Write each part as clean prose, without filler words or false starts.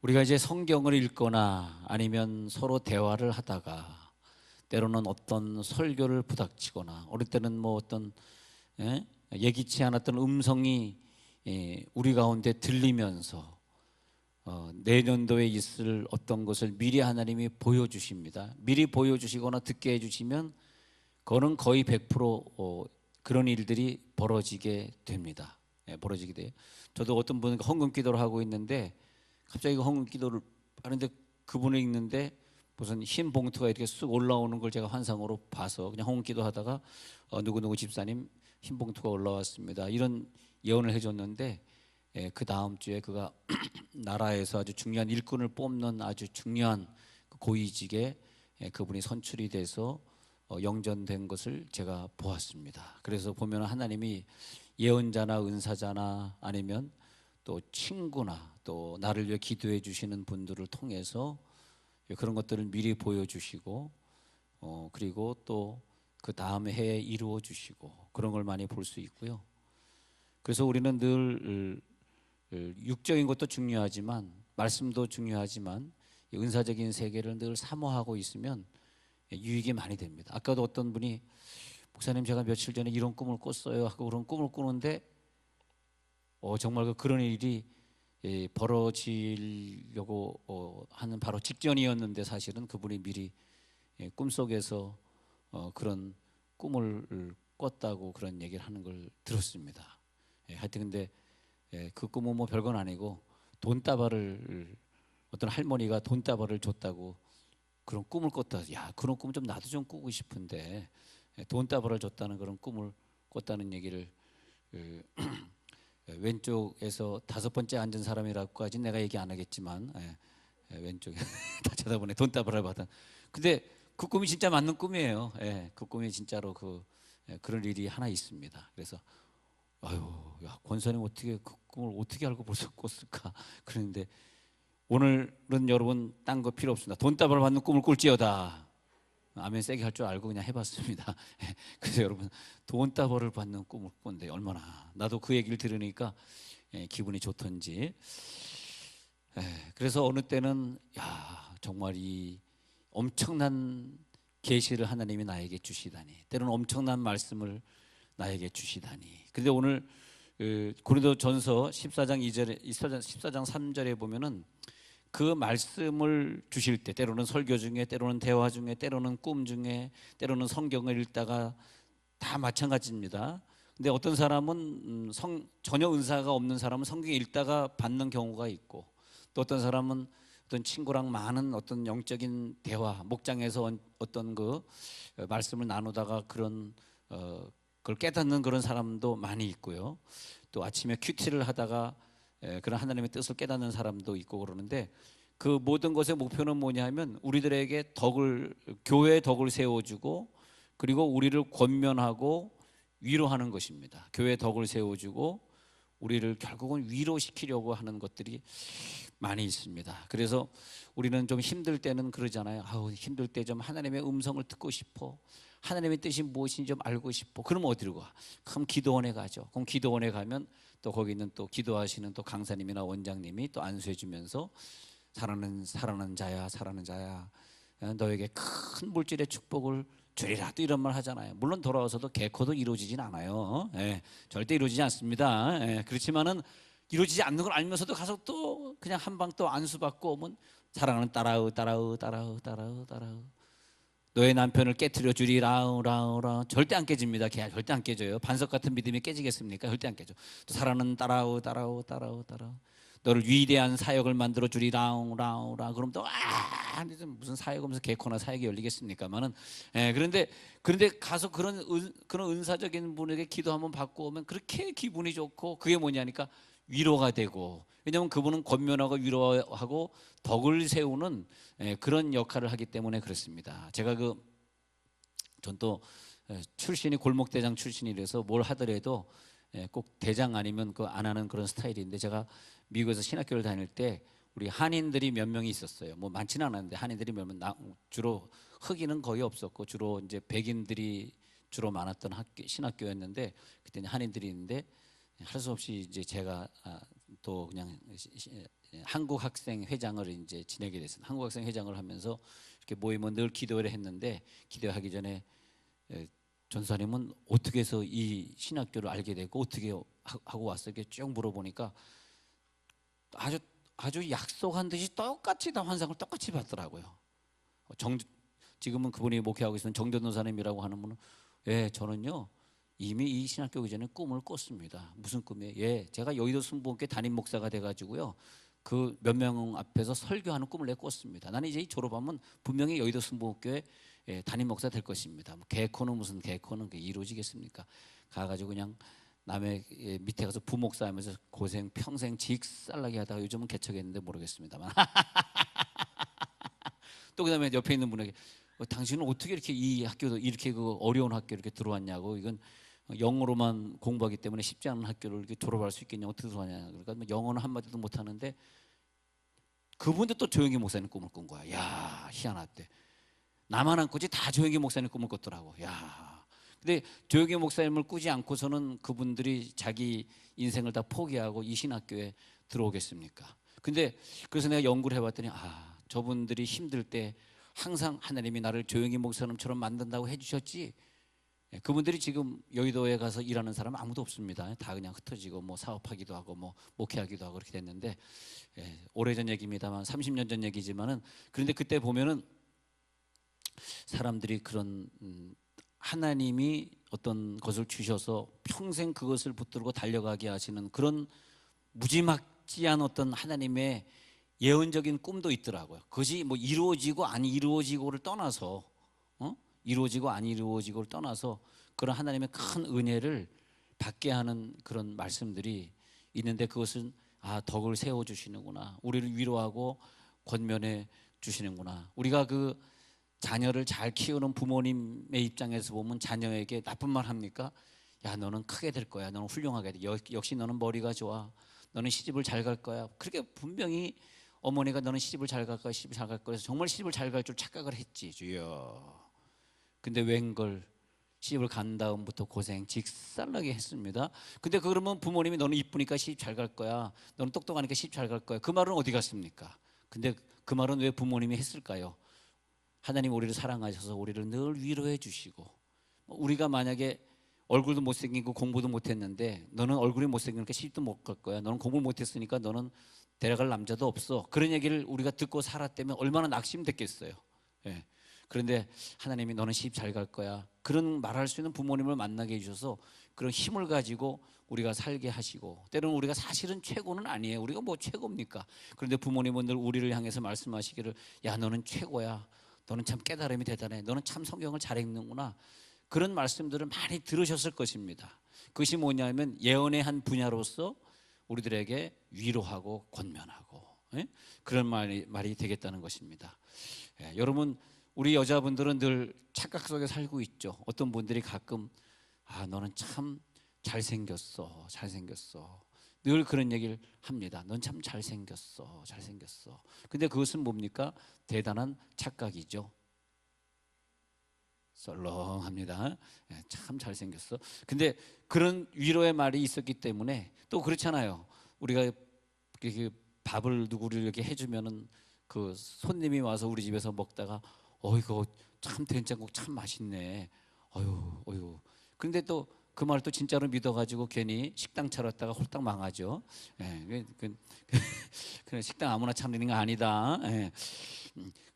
우리가 이제 성경을 읽거나 아니면 서로 대화를 하다가 때로는 어떤 설교를 부닥치거나 어릴 때는 뭐 어떤 예기치 않았던 음성이 우리 가운데 들리면서 내년도에 있을 어떤 것을 미리 하나님이 보여주십니다. 미리 보여주시거나 듣게 해주시면 그거는 거의 100% 그런 일들이 벌어지게 됩니다. 벌어지게 돼요. 저도 어떤 분이 헌금 기도를 하고 있는데 갑자기 그 헌금 기도를 하는데 그분이 읽는데 무슨 흰 봉투가 이렇게 쑥 올라오는 걸 제가 환상으로 봐서 그냥 헌금 기도하다가 누구누구 집사님 흰 봉투가 올라왔습니다. 이런 예언을 해줬는데 그 다음 주에 그가 나라에서 아주 중요한 일꾼을 뽑는 아주 중요한 고위직에 그분이 선출이 돼서 영전된 것을 제가 보았습니다. 그래서 보면 하나님이 예언자나 은사자나 아니면 또 친구나 또 나를 위해 기도해 주시는 분들을 통해서 그런 것들을 미리 보여주시고 그리고 또 그 다음 해에 이루어 주시고 그런 걸 많이 볼 수 있고요. 그래서 우리는 늘 육적인 것도 중요하지만 말씀도 중요하지만 은사적인 세계를 늘 사모하고 있으면 유익이 많이 됩니다. 아까도 어떤 분이 목사님 제가 며칠 전에 이런 꿈을 꿨어요 하고 그런 꿈을 꾸는데 정말 그런 일이 벌어지려고 하는 바로 직전이었는데 사실은 그분이 미리 꿈속에서 그런 꿈을 꿨다고 그런 얘기를 하는 걸 들었습니다. 하여튼 근데 그 꿈은 뭐 별건 아니고 돈다발을 어떤 할머니가 돈다발을 줬다고 그런 꿈을 꿨다. 야, 그런 꿈 좀 나도 좀 꾸고 싶은데 돈다발을 줬다는 그런 꿈을 꿨다는 얘기를 왼쪽에서 5번째 앉은 사람이라고까지 내가 얘기 안 하겠지만 왼쪽에 다 쳐다보네. 돈다발을 받은. 근데 그 꿈이 진짜 맞는 꿈이에요. 그 꿈이 진짜로 그런 일이 하나 있습니다. 그래서 아유, 야, 권사님 어떻게 그 꿈을 어떻게 알고 벌써 꿨을까? 그런데 오늘은 여러분 딴 거 필요 없습니다. 돈다발을 받는 꿈을 꿀지어다. 아멘 세게 할 줄 알고 그냥 해봤습니다. 그래서 여러분 돈다발을 받는 꿈을 꾼데 얼마나 나도 그 얘기를 들으니까 기분이 좋던지. 그래서 어느 때는 야 정말 이 엄청난 계시를 하나님이 나에게 주시다니 때로는 엄청난 말씀을 나에게 주시다니. 그런데 오늘 고린도전서 14장 2절에 14장 3절에 보면은 그 말씀을 주실 때 때로는 설교 중에 때로는 대화 중에 때로는 꿈 중에 때로는 성경을 읽다가 다 마찬가지입니다. 근데 어떤 사람은 전혀 은사가 없는 사람은 성경 읽다가 받는 경우가 있고 또 어떤 사람은 어떤 친구랑 많은 어떤 영적인 대화 목장에서 어떤 그 말씀을 나누다가 그런 그걸 깨닫는 그런 사람도 많이 있고요. 또 아침에 큐티를 하다가 그런 하나님의 뜻을 깨닫는 사람도 있고 그러는데 그 모든 것의 목표는 뭐냐면 우리들에게 교회의 덕을 세워주고 그리고 우리를 권면하고 위로하는 것입니다. 교회의 덕을 세워주고 우리를 결국은 위로시키려고 하는 것들이 많이 있습니다. 그래서 우리는 좀 힘들 때는 그러잖아요. 힘들 때 좀 하나님의 음성을 듣고 싶어. 하나님의 뜻이 무엇인지 좀 알고 싶어. 그러면 어디로 가? 그럼 기도원에 가죠. 그럼 기도원에 가면 또 거기는 또 기도하시는 또 강사님이나 원장님이 또 안수해 주면서 살아나는 자야 너에게 큰 물질의 축복을 주리라 또 이런 말 하잖아요. 물론 돌아와서도 개코도 이루어지진 않아요. 절대 이루어지지 않습니다. 그렇지만은 이루어지지 않는 걸 알면서도 가서 또 그냥 한 방 또 안수받고 오면 사랑하는 따라우 너의 남편을 깨트려 주리라 절대 안 깨집니다. 절대 안 깨져요. 반석 같은 믿음이 깨지겠습니까? 절대 안 깨져. 또 사랑하는 따라우 너를 위대한 사역을 만들어 주리라 그럼 또 무슨 사역하면서 개코나 사역이 열리겠습니까만은 그런데 가서 그런 은사적인 분에게 기도 한번 받고 오면 그렇게 기분이 좋고 그게 뭐냐니까 위로가 되고 왜냐하면 그분은 권면하고 위로하고 덕을 세우는 그런 역할을 하기 때문에 그렇습니다. 제가 전 또 출신이 골목대장 출신이라서 뭘 하더라도 꼭 대장 아니면 그 안 하는 그런 스타일인데, 제가 미국에서 신학교를 다닐 때 우리 한인들이 몇 명이 있었어요. 뭐 많지는 않았는데 한인들이 몇 명, 주로 흑인은 거의 없었고 주로 이제 백인들이 주로 많았던 신학교였는데, 그때는 한인들이 있는데 할 수 없이 이제 제가 또 그냥 한국 학생 회장을 이제 지내게 됐어요. 한국 학생 회장을 하면서 이렇게 모이면 늘 기도를 했는데, 기도하기 전에 전사님은 어떻게 해서 이 신학교를 알게 되고 어떻게 하고 왔어? 이렇게 쭉 물어보니까 아주 약속한 듯이 똑같이 다 환상을 똑같이 받더라고요. 지금은 그분이 목회하고 있는 정전도사님이라고 하는 분은, 예, 저는요 이미 이 신학교 오기 전에 꿈을 꿨습니다. 무슨 꿈이에요? 예, 제가 여의도 순복음교회 담임 목사가 돼가지고요, 그 몇 명 앞에서 설교하는 꿈을 내 꿨습니다. 나는 이제 졸업하면 분명히 여의도 순복음교회 담임 목사 될 것입니다. 뭐 개코는 무슨 개코는 이루어지겠습니까? 가가지고 그냥 남의 밑에 가서 부목사 하면서 고생 평생 직살나게 하다가 요즘은 개척했는데 모르겠습니다만 또 그다음에 옆에 있는 분에게 당신은 어떻게 이렇게 이 학교도 이렇게 그 어려운 학교 이렇게 들어왔냐고, 이건 영어로만 공부하기 때문에 쉽지 않은 학교를 이렇게 졸업할 수 있겠냐, 어떻게 들어왔냐. 그러니까 뭐 영어는 한마디도 못하는데 그분도 또 조용히 목사님 꿈을 꾼 거야. 야, 희한하대. 나만 안 꾸지 다 조용히 목사님 꿈을 꿨더라고. 야, 근데 조용히 목사님을 꾸지 않고서는 그분들이 자기 인생을 다 포기하고 이 신학교에 들어오겠습니까? 근데 그래서 내가 연구를 해봤더니, 저분들이 힘들 때 항상 하나님이 나를 조용히 목사님처럼 만든다고 해주셨지, 그분들이 지금 여의도에 가서 일하는 사람 아무도 없습니다. 다 그냥 흩어지고 뭐 사업하기도 하고 뭐 목회하기도 하고 그렇게 됐는데, 오래전 얘기입니다만 30년 전 얘기지만은, 그런데 그때 보면은 사람들이 그런 하나님이 어떤 것을 주셔서 평생 그것을 붙들고 달려가게 하시는 그런 무지막지한 어떤 하나님의 예언적인 꿈도 있더라고요. 그것이 뭐 이루어지고 안 이루어지고를 떠나서, 이루어지고 안 이루어지고를 떠나서 그런 하나님의 큰 은혜를 받게 하는 그런 말씀들이 있는데, 그것은 덕을 세워 주시는구나, 우리를 위로하고 권면해 주시는구나. 우리가 그 자녀를 잘 키우는 부모님의 입장에서 보면 자녀에게 나쁜 말 합니까? 야, 너는 크게 될 거야, 너는 훌륭하게 돼, 역시 너는 머리가 좋아, 너는 시집을 잘 갈 거야. 그렇게 분명히 어머니가 너는 시집을 잘 갈 거야, 시집을 잘 갈 거야 해서 정말 시집을 잘 갈 줄 착각을 했지, 주여. 근데 웬걸 시집을 간 다음부터 고생 직살나게 했습니다. 근데 그러면 부모님이 너는 이쁘니까 시집 잘 갈 거야, 너는 똑똑하니까 시집 잘 갈 거야, 그 말은 어디 갔습니까? 근데 그 말은 왜 부모님이 했을까요? 하나님 우리를 사랑하셔서 우리를 늘 위로해 주시고, 우리가 만약에 얼굴도 못생기고 공부도 못했는데 너는 얼굴이 못생기니까 시집도 못 갈 거야, 너는 공부 못했으니까 너는 데려갈 남자도 없어, 그런 얘기를 우리가 듣고 살았다면 얼마나 낙심됐겠어요. 예. 그런데 하나님이 너는 시집 잘 갈 거야, 그런 말할 수 있는 부모님을 만나게 해주셔서 그런 힘을 가지고 우리가 살게 하시고, 때로는 우리가 사실은 최고는 아니에요. 우리가 뭐 최고입니까? 그런데 부모님은 늘 우리를 향해서 말씀하시기를, 야, 너는 최고야, 너는 참 깨달음이 대단해, 너는 참 성경을 잘 읽는구나, 그런 말씀들을 많이 들으셨을 것입니다. 그것이 뭐냐면 예언의 한 분야로서 우리들에게 위로하고 권면하고, 그런 말이 되겠다는 것입니다. 여러분, 우리 여자분들은 늘 착각 속에 살고 있죠. 어떤 분들이 가끔 너는 참 잘생겼어, 잘생겼어, 늘 그런 얘기를 합니다. 넌 참 잘생겼어, 잘생겼어. 근데 그것은 뭡니까? 대단한 착각이죠. 썰렁합니다. 참 잘생겼어. 근데 그런 위로의 말이 있었기 때문에, 또 그렇잖아요. 우리가 이렇게 밥을 누구를 이렇게 해주면은 그 손님이 와서 우리 집에서 먹다가 이거 참 된장국 참 맛있네, 어유. 그런데 또 그 말 또 진짜로 믿어가지고 괜히 식당 차렸다가 홀딱 망하죠. 그냥 식당 아무나 차리는 거 아니다.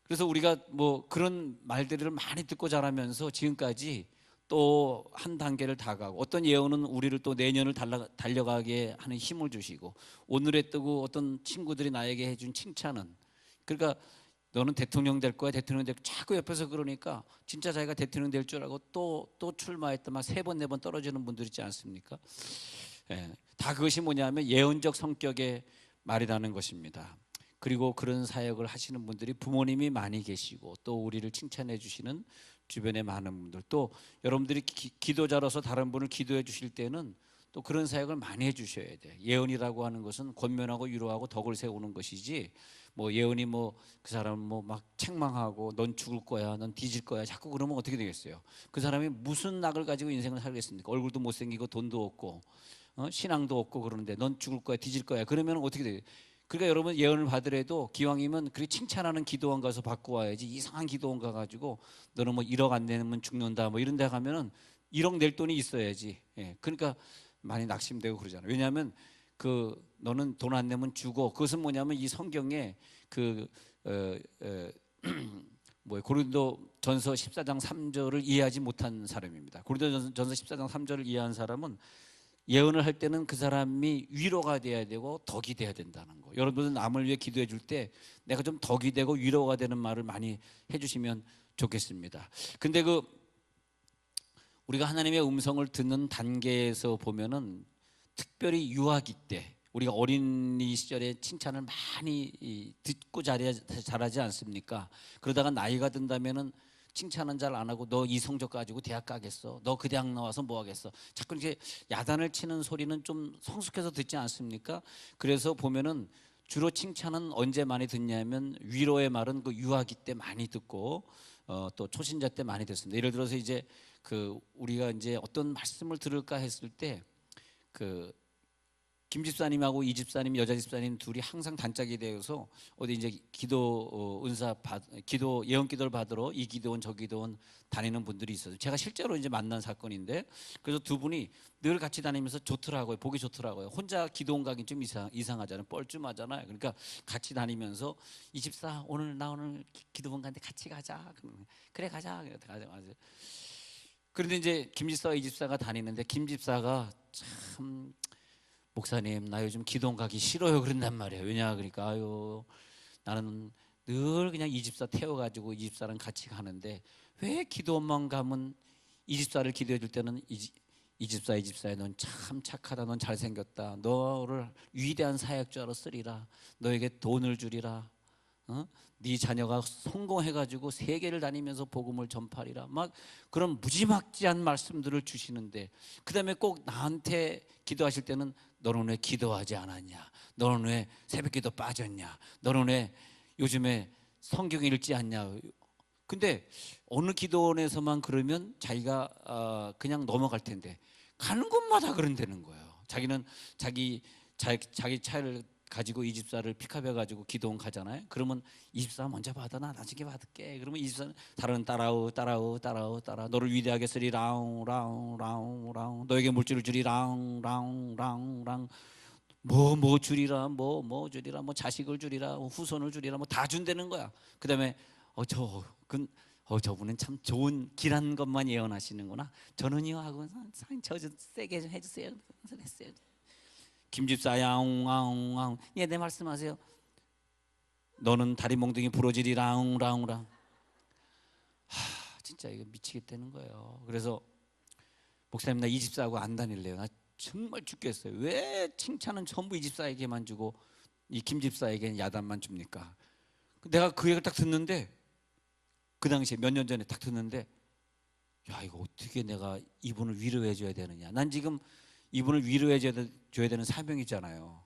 그래서 우리가 뭐 그런 말들을 많이 듣고 자라면서 지금까지 또 한 단계를 다 가고, 어떤 예언은 우리를 또 내년을 달려가게 하는 힘을 주시고, 오늘에 뜨고 어떤 친구들이 나에게 해준 칭찬은, 그러니까 너는 대통령 될 거야, 대통령 될 거야, 자꾸 옆에서 그러니까 진짜 자기가 대통령 될 줄 알고 또 출마했다 막 3번 4번 떨어지는 분들 있지 않습니까? 다 그것이 뭐냐면 예언적 성격의 말이라는 것입니다. 그리고 그런 사역을 하시는 분들이 부모님이 많이 계시고, 또 우리를 칭찬해 주시는 주변에 많은 분들, 또 여러분들이 기도자로서 다른 분을 기도해 주실 때는 또 그런 사역을 많이 해주셔야 돼. 예언이라고 하는 것은 권면하고 위로하고 덕을 세우는 것이지, 뭐 예언이 뭐 그 사람 뭐 막 책망하고 넌 죽을 거야, 넌 뒤질 거야, 자꾸 그러면 어떻게 되겠어요? 그 사람이 무슨 낙을 가지고 인생을 살겠습니까? 얼굴도 못생기고 돈도 없고 신앙도 없고 그러는데 넌 죽을 거야, 뒤질 거야, 그러면 어떻게 돼요? 그러니까 여러분 예언을 받으래도 기왕이면 그렇게 칭찬하는 기도원 가서 받고 와야지, 이상한 기도원 가가지고 너는 뭐 1억 안 내면 죽는다 뭐 이런 데 가면은 1억 낼 돈이 있어야지. 예. 그러니까 많이 낙심되고 그러잖아요. 왜냐하면 그 너는 돈 안 내면 죽어. 그것은 뭐냐면 이 성경에 그 뭐 고린도전서 14장 3절을 이해하지 못한 사람입니다. 고린도전서 14장 3절을 이해한 사람은 예언을 할 때는 그 사람이 위로가 돼야 되고 덕이 돼야 된다는 거. 여러분은 남을 위해 기도해 줄 때 내가 좀 덕이 되고 위로가 되는 말을 많이 해주시면 좋겠습니다. 근데 그 우리가 하나님의 음성을 듣는 단계에서 보면은 특별히 유아기 때 우리가 어린이 시절에 칭찬을 많이 듣고 자라지 않습니까? 그러다가 나이가 든다면은 칭찬은 잘 안 하고 너 이 성적 가지고 대학 가겠어? 너 그 대학 나와서 뭐 하겠어? 자꾸 이렇게 야단을 치는 소리는 좀 성숙해서 듣지 않습니까? 그래서 보면은 주로 칭찬은 언제 많이 듣냐면 위로의 말은 그 유아기 때 많이 듣고 또 초신자 때 많이 듣습니다. 예를 들어서 이제 그 우리가 이제 어떤 말씀을 들을까 했을 때 그 김 집사님하고 이 집사님, 여자 집사님 둘이 항상 단짝이 되어서 어디 이제 기도 기도 예언 기도를 받으러 이 기도원 저 기도원 다니는 분들이 있어요. 제가 실제로 이제 만난 사건인데, 그래서 두 분이 늘 같이 다니면서 좋더라고요. 보기 좋더라고요. 혼자 기도원 가긴 좀 이상하잖아요. 뻘쭘하잖아요. 그러니까 같이 다니면서 이 집사 나 오늘 기도원 가는데 같이 가자. 그래 가자. 가자. 그런데 이제 김 집사와 이 집사가 다니는데 김 집사가 참 목사님 나 요즘 기도원 가기 싫어요 그런단 말이에요. 왜냐 그러니까 아유 나는 늘 그냥 이 집사 태워가지고 이 집사랑 같이 가는데 왜 기도원만 가면 이 집사를 기도해 줄 때는 이 집사야 넌 참 착하다, 넌 잘생겼다, 너를 위대한 사역자로 쓰리라, 너에게 돈을 주리라, 네 자녀가 성공해가지고 세계를 다니면서 복음을 전파리라, 막 그런 무지막지한 말씀들을 주시는데 그 다음에 꼭 나한테 기도하실 때는 너는 왜 기도하지 않았냐, 너는 왜 새벽기도 빠졌냐, 너는 왜 요즘에 성경 읽지 않냐. 근데 어느 기도원에서만 그러면 자기가 그냥 넘어갈 텐데 가는 곳마다 그런다는 거예요. 자기는 자기 차를 가지고 이 집사를 픽업해 가지고 기도원 가잖아요. 그러면 이 집사 먼저 받아, 나 나중에 받을게. 그러면 이 집사는 다른 따라오 너를 위대하게 쓰리 라웅 너에게 물질을 주리 라웅 뭐 주리라 뭐 주리라 뭐 자식을 주리라 후손을 주리라 뭐 다 준다는 거야. 그다음에 저분은 참 좋은 길한 것만 예언하시는구나. 저는요 하고 저 세게 좀 해주세요. 했어요. 김집사 야웅 내 말씀하세요. 너는 다리 몽둥이 부러지리 라웅 진짜 이거 미치겠다는 거예요. 그래서 목사님 나 이 집사하고 안 다닐래요. 나 정말 죽겠어요. 왜 칭찬은 전부 이 집사에게만 주고 이 김 집사에게는 야단만 줍니까? 내가 그 얘기를 딱 듣는데 그 당시에 몇 년 전에 딱 듣는데 야 이거 어떻게 내가 이분을 위로해 줘야 되느냐. 난 지금 이분을 위로해 줘야 되는 사명이잖아요.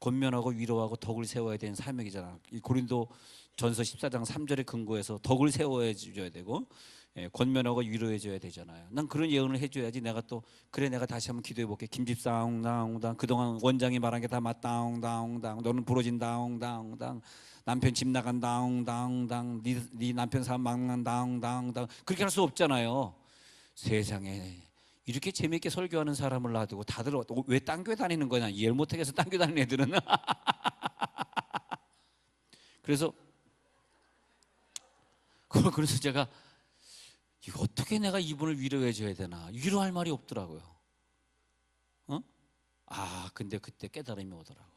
권면하고 위로하고 덕을 세워야 되는 사명이잖아. 이 고린도 전서 14장 3절에 근거해서 덕을 세워야 줘야 되고 권면하고 위로해 줘야 되잖아요. 난 그런 예언을 해줘야지. 내가 또 그래 내가 다시 한번 기도해 볼게. 김집사 옹당 그동안 원장이 말한 게 다 맞다 옹당 너는 부러진다 옹당 남편 집 나간다 옹당 네 남편 사람 망난다 옹당 그렇게 할 수 없잖아요. 세상에 이렇게 재미있게 설교하는 사람을 놔두고 다들 왜 딴 교회 다니는 거냐, 이해를 못하겠어 딴 교회 다니는 애들은. 그래서 제가 이거 어떻게 내가 이분을 위로해 줘야 되나, 위로할 말이 없더라고요. 근데 그때 깨달음이 오더라고.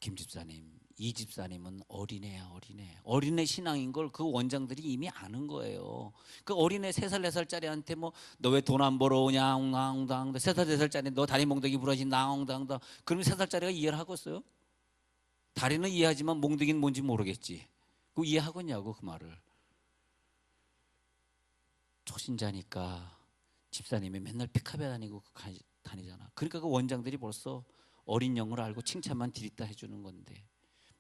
김 집사님, 이 집사님은 어린애 신앙인 걸 그 원장들이 이미 아는 거예요. 그 어린애 3살 4살짜리한테 뭐 너 왜 돈 안 벌어오냐 웅당웅당 3살 4살짜리 너 다리 몽둥이 부러진다 웅당웅당 그러면 3살짜리가 이해를 하겠어요? 다리는 이해하지만 몽둥이는 뭔지 모르겠지. 그 이해하겠냐고 그 말을. 초신자니까 집사님이 맨날 픽업에 다니고 다니잖아. 그러니까 그 원장들이 벌써 어린 영을 알고 칭찬만 디립다 해주는 건데,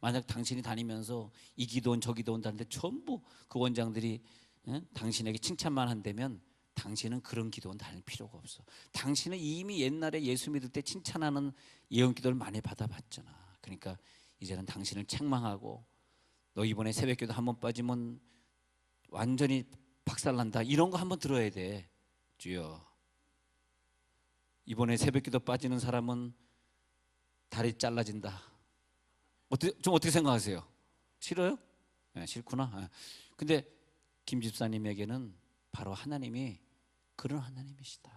만약 당신이 다니면서 이 기도원 저 기도원 다니는데 전부 그 원장들이 당신에게 칭찬만 한다면 당신은 그런 기도원 다닐 필요가 없어. 당신은 이미 옛날에 예수 믿을 때 칭찬하는 예언 기도를 많이 받아봤잖아. 그러니까 이제는 당신을 책망하고, 너 이번에 새벽기도 한 번 빠지면 완전히 박살난다, 이런 거 한번 들어야 돼. 주여, 이번에 새벽기도 빠지는 사람은 다리 잘라진다. 어떻게 생각하세요? 싫어요? 네, 싫구나. 네. 근데 김 집사님에게는 바로 하나님이 그런 하나님이시다.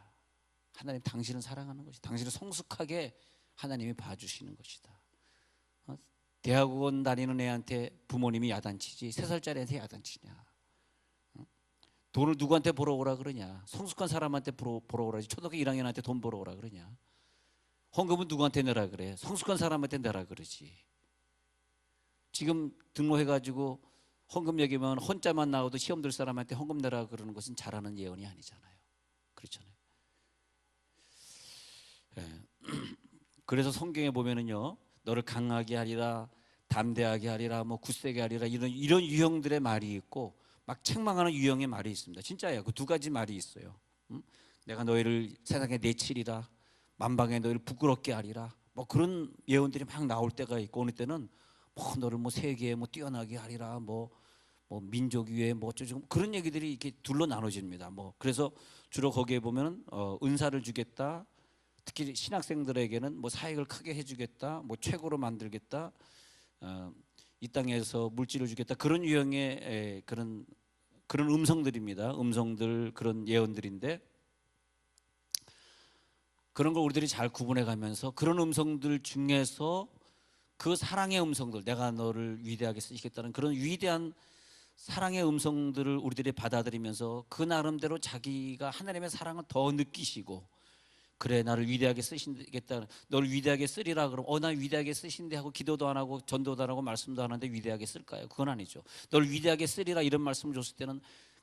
하나님 당신을 사랑하는 것이다. 당신을 성숙하게 하나님이 봐주시는 것이다. 대학원 다니는 애한테 부모님이 야단치지 3살짜리한테 야단치냐? 돈을 누구한테 벌어오라 그러냐? 성숙한 사람한테 벌어오라 그러지. 초등학교 1학년한테 돈 벌어오라 그러냐? 헌금은 누구한테 내라 그래? 성숙한 사람한테 내라 그러지. 지금 등록해가지고 헌금 얘기면 헌자만 나와도 시험 들 사람한테 헌금 내라 그러는 것은 잘하는 예언이 아니잖아요. 그렇잖아요. 네. 그래서 성경에 보면은요, 너를 강하게 하리라, 담대하게 하리라, 뭐 굳세게 하리라, 이런 유형들의 말이 있고, 막 책망하는 유형의 말이 있습니다. 진짜예요. 그 두 가지 말이 있어요. 내가 너희를 세상에 내치리라, 만방에 너희를 부끄럽게 하리라, 뭐 그런 예언들이 막 나올 때가 있고, 어느 때는 뭐 너를 뭐 세계에 뭐 뛰어나게 하리라, 뭐 민족 위에 뭐 어쩌고 그런 얘기들이 이렇게 둘로 나눠집니다. 뭐 그래서 주로 거기에 보면은 은사를 주겠다, 특히 신학생들에게는 뭐 사역을 크게 해주겠다, 뭐 최고로 만들겠다, 이 땅에서 물질을 주겠다, 그런 유형의 그런 음성들입니다. 음성들, 그런 예언들인데, 그런 걸 우리들이 잘 구분해 가면서 그런 음성들 중에서 그 사랑의 음성들, 내가 너를 위대하게 쓰시겠다는 그런 위대한 사랑의 음성들을 우리들이 받아들이면서 그 나름대로 자기가 하나님의 사랑을 더 느끼시고, 그래 나를 위대하게 쓰시겠다, 너를 위대하게 쓰리라 그러면 나 위대하게 쓰신대 하고 기도도 안 하고 전도도 안 하고 말씀도 안 하는데 위대하게 쓸까요? 그건 아니죠. 너를 위대하게 쓰리라 이런 말씀을 줬을 때는,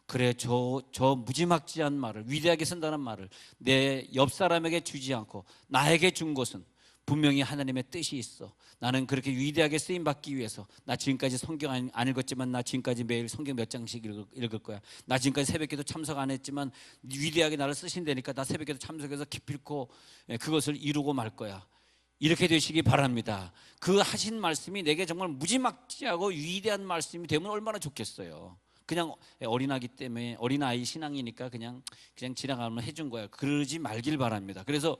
그래 저 무지막지한 말을, 위대하게 쓴다는 말을 내 옆 사람에게 주지 않고 나에게 준 것은 분명히 하나님의 뜻이 있어. 나는 그렇게 위대하게 쓰임 받기 위해서, 나 지금까지 성경 안 읽었지만 나 지금까지 매일 성경 몇 장씩 읽을 거야. 나 지금까지 새벽기도 참석 안 했지만 위대하게 나를 쓰신다니까 나 새벽기도 참석해서 기필코 그것을 이루고 말 거야. 이렇게 되시기 바랍니다. 그 하신 말씀이 내게 정말 무지막지하고 위대한 말씀이 되면 얼마나 좋겠어요. 그냥 어린아기 때문에, 어린아이 신앙이니까 그냥 지나가면 해준 거야. 그러지 말길 바랍니다. 그래서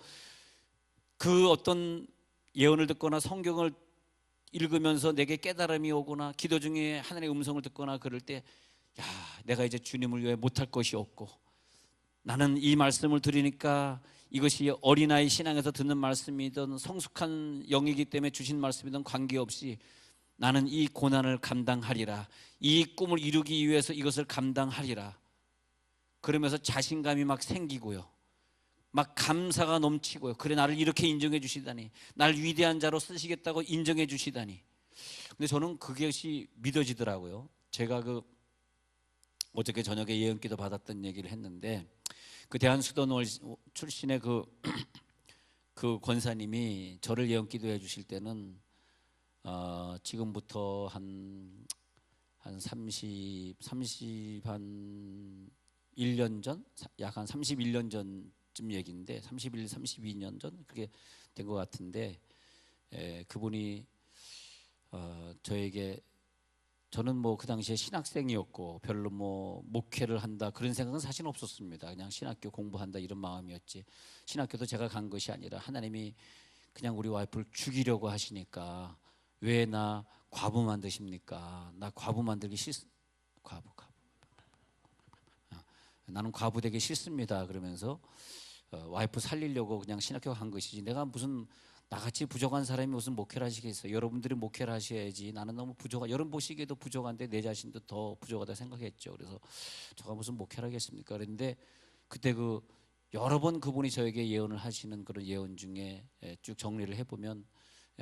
그 어떤 예언을 듣거나 성경을 읽으면서 내게 깨달음이 오거나 기도 중에 하나님의 음성을 듣거나 그럴 때, 야, 내가 이제 주님을 위해 못할 것이 없고, 나는 이 말씀을 들으니까 이것이 어린아이 신앙에서 듣는 말씀이든 성숙한 영이기 때문에 주신 말씀이든 관계없이 나는 이 고난을 감당하리라, 이 꿈을 이루기 위해서 이것을 감당하리라, 그러면서 자신감이 막 생기고요, 막 감사가 넘치고요. 그래 나를 이렇게 인정해 주시다니, 날 위대한 자로 쓰시겠다고 인정해 주시다니. 근데 저는 그것이 믿어지더라고요. 제가 어저께 저녁에 예언기도 받았던 얘기를 했는데, 그 대한수도원 출신의 그 권사님이 저를 예언기도해 주실 때는 지금부터 한 1년 전, 약 한 31년 전쯤 얘기인데, 32년 전 그렇게 된 것 같은데, 그분이 저에게, 저는 뭐 그 당시에 신학생이었고 별로 뭐 목회를 한다 그런 생각은 사실 없었습니다. 그냥 신학교 공부한다 이런 마음이었지, 신학교도 제가 간 것이 아니라 하나님이 그냥 우리 와이프를 죽이려고 하시니까 왜 나 과부 만드십니까? 나 과부 만들기 과부. 나는 과부 되기 싫습니다. 그러면서 와이프 살리려고 그냥 신학교 간 것이지, 내가 무슨 나같이 부족한 사람이 무슨 목회를 하시겠어요? 여러분들이 목회를 하셔야지, 나는 너무 부족한, 여러분 보시기에도 부족한데 내 자신도 더 부족하다 생각했죠. 그래서 저가 무슨 목회를 하겠습니까? 그런데 그때 여러 번 그분이 저에게 예언을 하시는 그런 예언 중에 쭉 정리를 해보면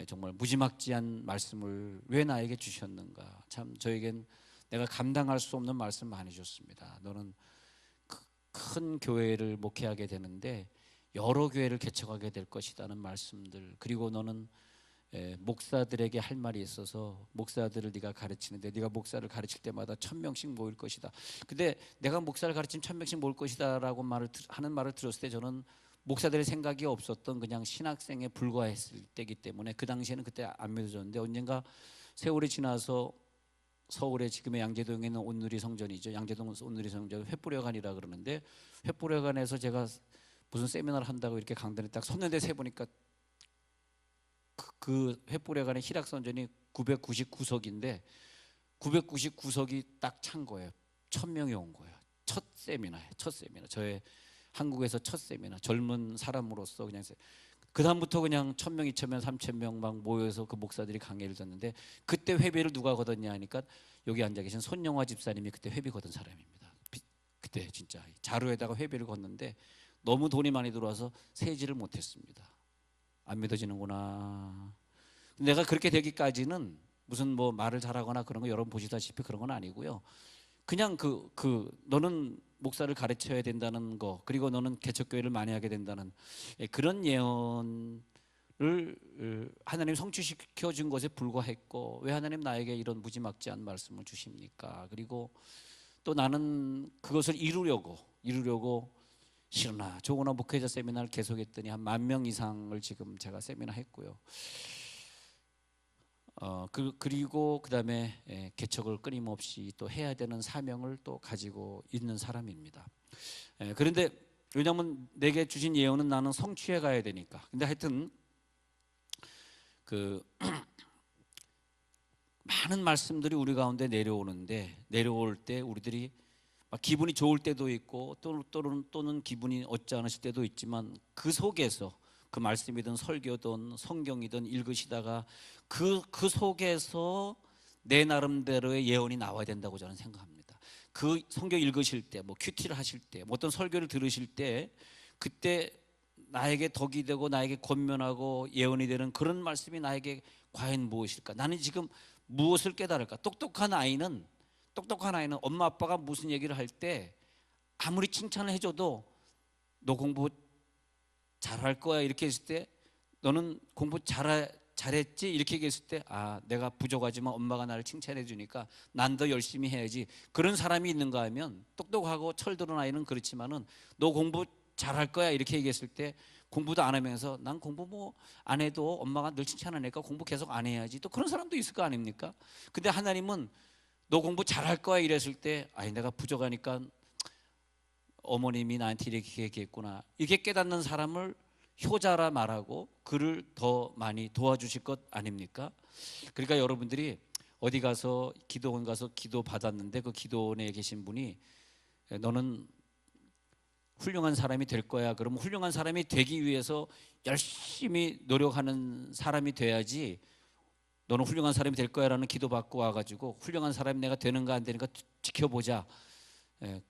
정말 무지막지한 말씀을 왜 나에게 주셨는가, 참 저에겐 내가 감당할 수 없는 말씀 많이 줬습니다. 너는 큰 교회를 목회하게 되는데 여러 교회를 개척하게 될 것이라는 말씀들, 그리고 너는 목사들에게 할 말이 있어서 목사들을 네가 가르치는데 네가 목사를 가르칠 때마다 1,000명씩 모일 것이다. 근데 내가 목사를 가르치면 1,000명씩 모일 것이다라고 하는 말을 들었을 때 저는 목사들의 생각이 없었던 그냥 신학생에 불과했을 때이기 때문에 그 당시에는 그때 안 믿어졌는데, 언젠가 세월이 지나서 서울에 지금의 양재동에 있는 온누리 성전이죠. 양재동 온누리 성전 횃불회관이라 그러는데, 횃불회관에서 제가 무슨 세미나를 한다고 이렇게 강단에 딱 섰는데 세 보니까 그 횃불회관의 희락선전이 999석인데 999석이 딱 찬 거예요. 1,000명이 온 거예요. 첫 세미나. 저의 한국에서 첫 세미나. 젊은 사람으로서 그냥 그 다음부터 그냥 1,000명, 2,000명, 3,000명 막 모여서 그 목사들이 강의를 듣는데, 그때 회비를 누가 걷었냐 하니까 여기 앉아 계신 손영화 집사님이 그때 회비 걷은 사람입니다. 그때 진짜 자루에다가 회비를 걷는데 너무 돈이 많이 들어와서 세지를 못했습니다. 안 믿어지는구나. 내가 그렇게 되기까지는 무슨 뭐 말을 잘하거나 그런 거 여러분 보시다시피 그런 건 아니고요. 그냥 너는 목사를 가르쳐야 된다는 거, 그리고 너는 개척교회를 많이 하게 된다는 그런 예언을 하나님 성취시켜 준 것에 불과했고, 왜 하나님 나에게 이런 무지막지한 말씀을 주십니까? 그리고 또 나는 그것을 이루려고 싫으나 좋으나 목회자 세미나를 계속했더니 한 10,000명 이상을 지금 제가 세미나 했고요. 그리고 그다음에 개척을 끊임없이 또 해야 되는 사명을 또 가지고 있는 사람입니다. 그런데 왜냐하면 내게 주신 예언은 나는 성취해 가야 되니까. 근데 하여튼 많은 말씀들이 우리 가운데 내려오는데, 내려올 때 우리들이 기분이 좋을 때도 있고 또는 기분이 얻지 않으실 때도 있지만, 그 속에서 그 말씀이든 설교든 성경이든 읽으시다가 그 속에서 내 나름대로의 예언이 나와야 된다고 저는 생각합니다. 그 성경 읽으실 때, 뭐 큐티를 하실 때, 뭐 어떤 설교를 들으실 때, 그때 나에게 덕이 되고 나에게 권면하고 예언이 되는 그런 말씀이 나에게 과연 무엇일까? 나는 지금 무엇을 깨달을까? 똑똑한 아이는 엄마 아빠가 무슨 얘기를 할 때 아무리 칭찬을 해줘도 너 공부 잘할 거야 이렇게 했을 때, 너는 공부 잘했지 이렇게 얘기했을 때, 내가 부족하지만 엄마가 나를 칭찬해 주니까 난 더 열심히 해야지, 그런 사람이 있는가 하면, 똑똑하고 철들은 아이는 그렇지만은 너 공부 잘할 거야 이렇게 얘기했을 때 공부도 안 하면서 난 공부 뭐 안 해도 엄마가 늘 칭찬하니까 공부 계속 안 해야지, 또 그런 사람도 있을 거 아닙니까? 근데 하나님은 너 공부 잘할 거야 이랬을 때, 내가 부족하니까 어머님이 나한테 이렇게 얘기했구나, 이렇게 깨닫는 사람을 효자라 말하고 그를 더 많이 도와주실 것 아닙니까? 그러니까 여러분들이 어디 가서 기도원 가서 기도 받았는데 그 기도원에 계신 분이 너는 훌륭한 사람이 될 거야, 그러면 훌륭한 사람이 되기 위해서 열심히 노력하는 사람이 돼야지, 너는 훌륭한 사람이 될 거야 라는 기도 받고 와가지고 훌륭한 사람이 내가 되는가 안 되는가 지켜보자,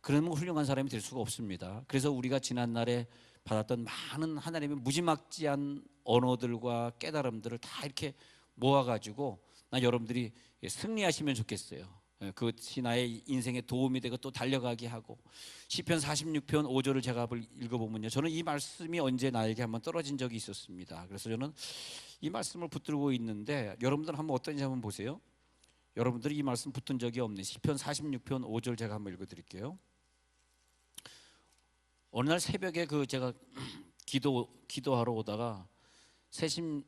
그러면 훌륭한 사람이 될 수가 없습니다. 그래서 우리가 지난날에 받았던 많은 하나님의 무지막지한 언어들과 깨달음들을 다 이렇게 모아가지고 여러분들이 승리하시면 좋겠어요. 그것이 나의 인생에 도움이 되고 또 달려가게 하고, 시편 46편 5절을 제가 읽어보면요, 저는 이 말씀이 언제 나에게 한번 떨어진 적이 있었습니다. 그래서 저는 이 말씀을 붙들고 있는데, 여러분들 한번 어떤지 한번 보세요. 여러분들이 이 말씀 붙은 적이 없는 시편 46편 5절 제가 한번 읽어드릴게요. 어느 날 새벽에 제가 기도하러 오다가 시편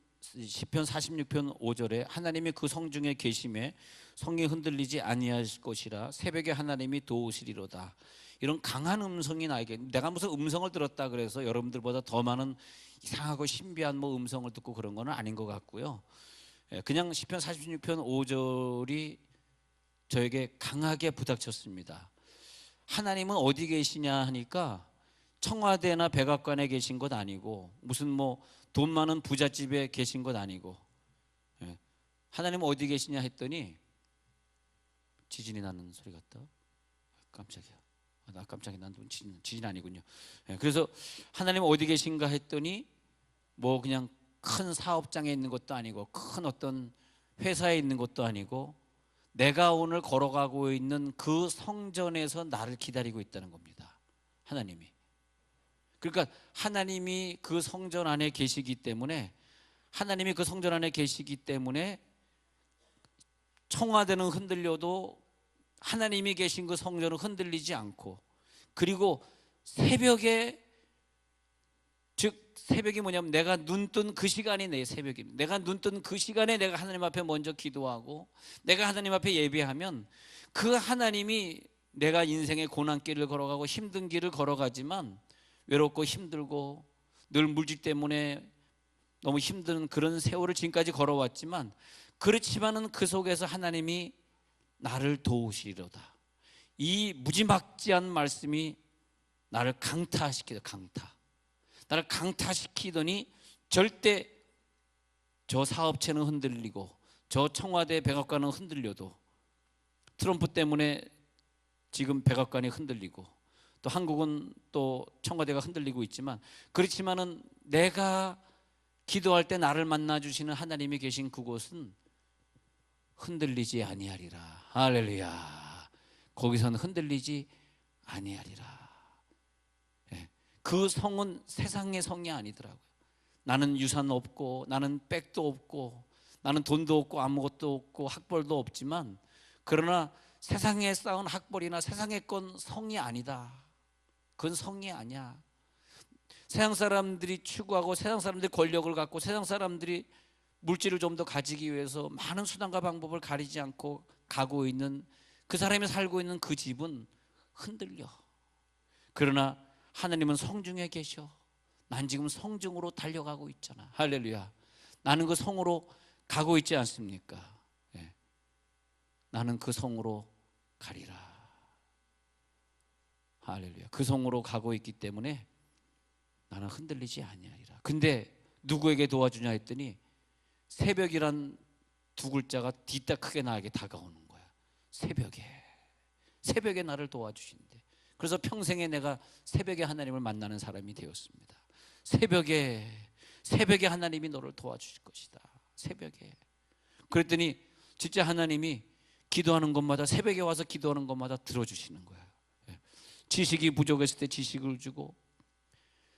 46편 5절에 하나님이 그 성중에 계심에 성이 흔들리지 아니하실 것이라 새벽에 하나님이 도우시리로다, 이런 강한 음성이 나에게, 내가 무슨 음성을 들었다 그래서 여러분들보다 더 많은 이상하고 신비한 뭐 음성을 듣고 그런 건 아닌 것 같고요. 그냥 시편 46편 5절이 저에게 강하게 부닥쳤습니다. 하나님은 어디 계시냐 하니까 청와대나 백악관에 계신 것 아니고, 무슨 뭐 돈 많은 부잣집에 계신 것 아니고, 하나님은 어디 계시냐 했더니 지진이 나는 소리 같다. 깜짝이야. 나 깜짝이야. 난 지진 아니군요. 그래서 하나님은 어디 계신가 했더니 뭐 그냥 큰 사업장에 있는 것도 아니고 큰 어떤 회사에 있는 것도 아니고, 내가 오늘 걸어가고 있는 그 성전에서 나를 기다리고 있다는 겁니다. 하나님이. 그러니까 하나님이 그 성전 안에 계시기 때문에, 하나님이 그 성전 안에 계시기 때문에 청와대는 흔들려도 하나님이 계신 그 성전은 흔들리지 않고, 그리고 새벽에, 즉 새벽이 뭐냐면 내가 눈 뜬 그 시간이 내 새벽입니다. 내가 눈 뜬 그 시간에 내가 하나님 앞에 먼저 기도하고 내가 하나님 앞에 예배하면, 그 하나님이 내가 인생의 고난길을 걸어가고 힘든 길을 걸어가지만, 외롭고 힘들고 늘 물질 때문에 너무 힘든 그런 세월을 지금까지 걸어왔지만, 그렇지만은 그 속에서 하나님이 나를 도우시리로다. 이 무지막지한 말씀이 나를 강타시키다. 나를 강타시키더니 절대 저 사업체는 흔들리고 저 청와대 백악관은 흔들려도, 트럼프 때문에 지금 백악관이 흔들리고 또 한국은 또 청와대가 흔들리고 있지만, 그렇지만은 내가 기도할 때 나를 만나 주시는 하나님이 계신 그곳은 흔들리지 아니하리라. 할렐루야. 거기서는 흔들리지 아니하리라. 그 성은 세상의 성이 아니더라고요. 나는 유산 없고 나는 백도 없고 나는 돈도 없고 아무것도 없고 학벌도 없지만, 그러나 세상에 쌓은 학벌이나 세상에 건 성이 아니다. 그건 성이 아니야. 세상 사람들이 추구하고 세상 사람들이 권력을 갖고 세상 사람들이 물질을 좀 더 가지기 위해서 많은 수단과 방법을 가리지 않고 가고 있는 그 사람이 살고 있는 그 집은 흔들려. 그러나 하나님은 성중에 계셔. 난 지금 성중으로 달려가고 있잖아. 할렐루야. 나는 그 성으로 가고 있지 않습니까? 예. 나는 그 성으로 가리라. 할렐루야. 그 성으로 가고 있기 때문에 나는 흔들리지 아니하리라. 근데 누구에게 도와주냐 했더니, 새벽이란 두 글자가 뒤따 크게 나에게 다가오는 거야. 새벽에 나를 도와주신대. 그래서 평생에 내가 새벽에 하나님을 만나는 사람이 되었습니다. 새벽에 하나님이 너를 도와주실 것이다. 새벽에. 그랬더니 진짜 하나님이 기도하는 것마다, 새벽에 와서 기도하는 것마다 들어주시는 거야. 지식이 부족했을 때 지식을 주고,